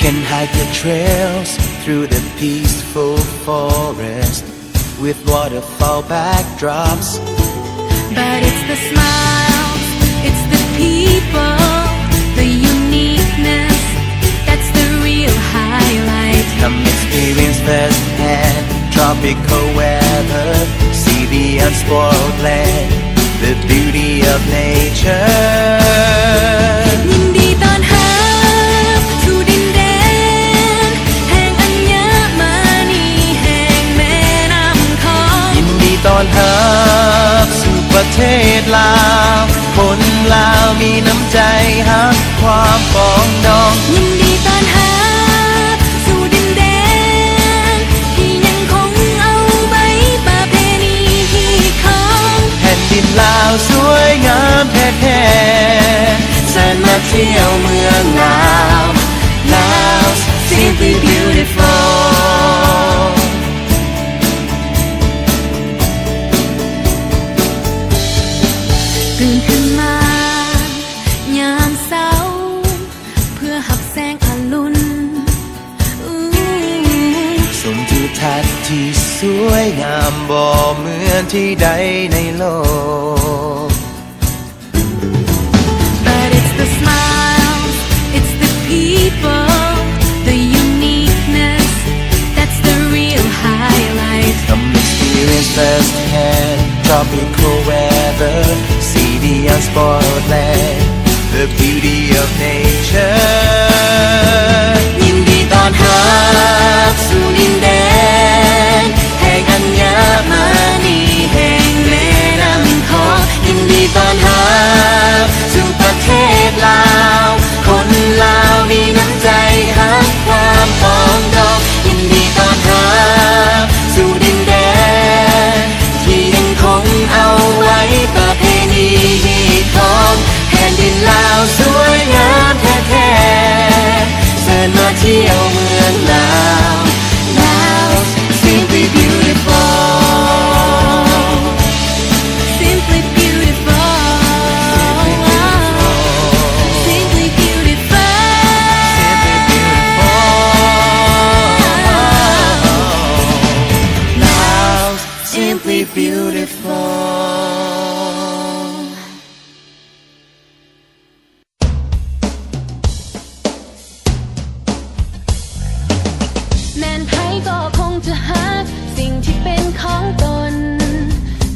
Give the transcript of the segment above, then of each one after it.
can hike the trails through the peaceful forest with waterfall backdrops. But it's the smiles, it's the people, the uniqueness, that's the real highlight. Come experience firsthand tropical weather, see the unspoiled land, the beauty of nature. ยินดีต้อนรับสู่ดินแดนแห่งอัญมณีแห่งแม่น้ำคองยินดีต้อนรับสู่ประเทศลาวคนลาวมีน้ำใจฮักความปองดองยินดีต้อนรับสู่ดินแดนที่ยังคงเอาไว้ประเพณีที่ของแผ่นดินลาวสวยงามแท้ๆเชิญมาเที่ยวเมืองลาว Laos simply beautifulตื่นขึ้นมายามเช้าเพื่อหับแสงอรุณสมทิวทัศน์ที่สวยงามบ่เหมือนที่ใดในโลก But it's the smiles, it's the people, the uniqueness, that's the real highlight. Come experience firsthand tropical weather, see the unspoiled land, the beauty of nature. ยินดีต้อนรับสู่ดินแดนแห่งอัญมณีแห่งแม่น้ำคองยินดีต้อนรับสู่ประเทศลาวคนลาวมีน้ำใจฮักความปองดองยินดีต้อนรับสู่ดินแดนที่ยังคงเอาไว้ประเพณีที่ของแผ่นดินลาวสวยงามแท้ๆเชิญมาเที่ยวเมืองลาว Laos simply beautiful Simply beautiful, simply beautiful, Laos simply beautiful แม่นไผก็คงจะหาสิ่งที่เป็นของตน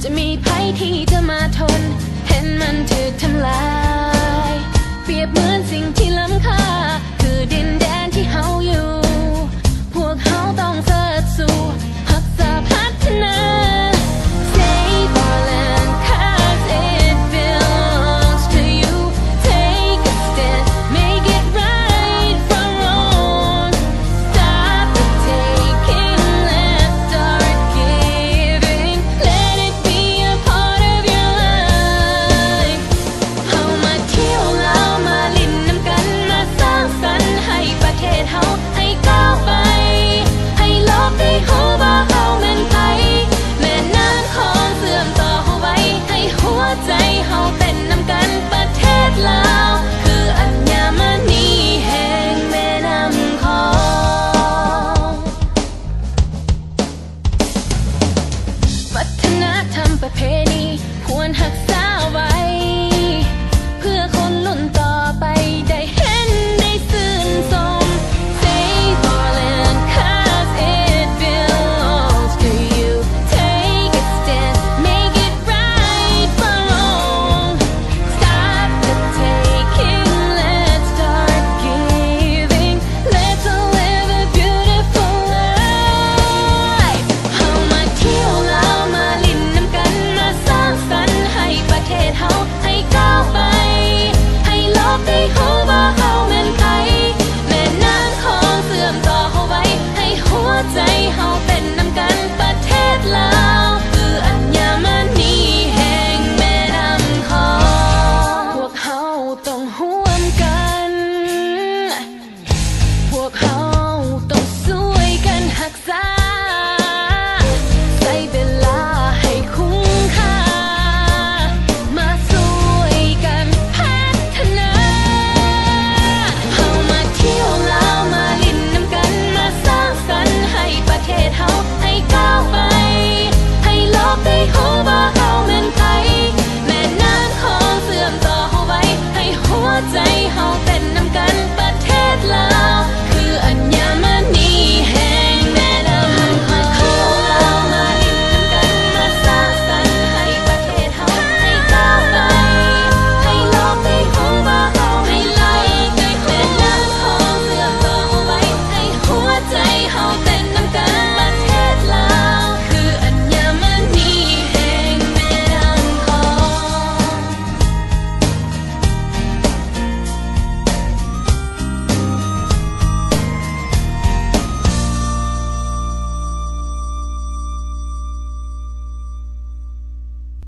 จะมีไผที่จะมาทนเห็นมันถูกทำลายเปรียบเหมือนสิ่งที่ล้ำค่าคือดินแดนที่เฮาอยู่พวกเฮาต้องเสิร์ชสู่รักษาพัฒนา Save our land 'cause it belongs to you Take a stand Make it right from wrong Stop the taking Let's start giving Let it be a part of your life เฮามาเที่ยวลาวมาลิ้นน้ำกันมาสร้างสรรค์ให้ประเทศเฮาให้ก้าวไปให้โลกได้รู้ว่าเฮาแม่นไผแม่น้ำคองเชื่อมต่อเฮาไว้ให้หัวใจเฮาเป็นน้ำกันประเทศลาวคืออัญมณีแห่งแม่น้ำคองวัฒนธรรมประเพณีควรรักษา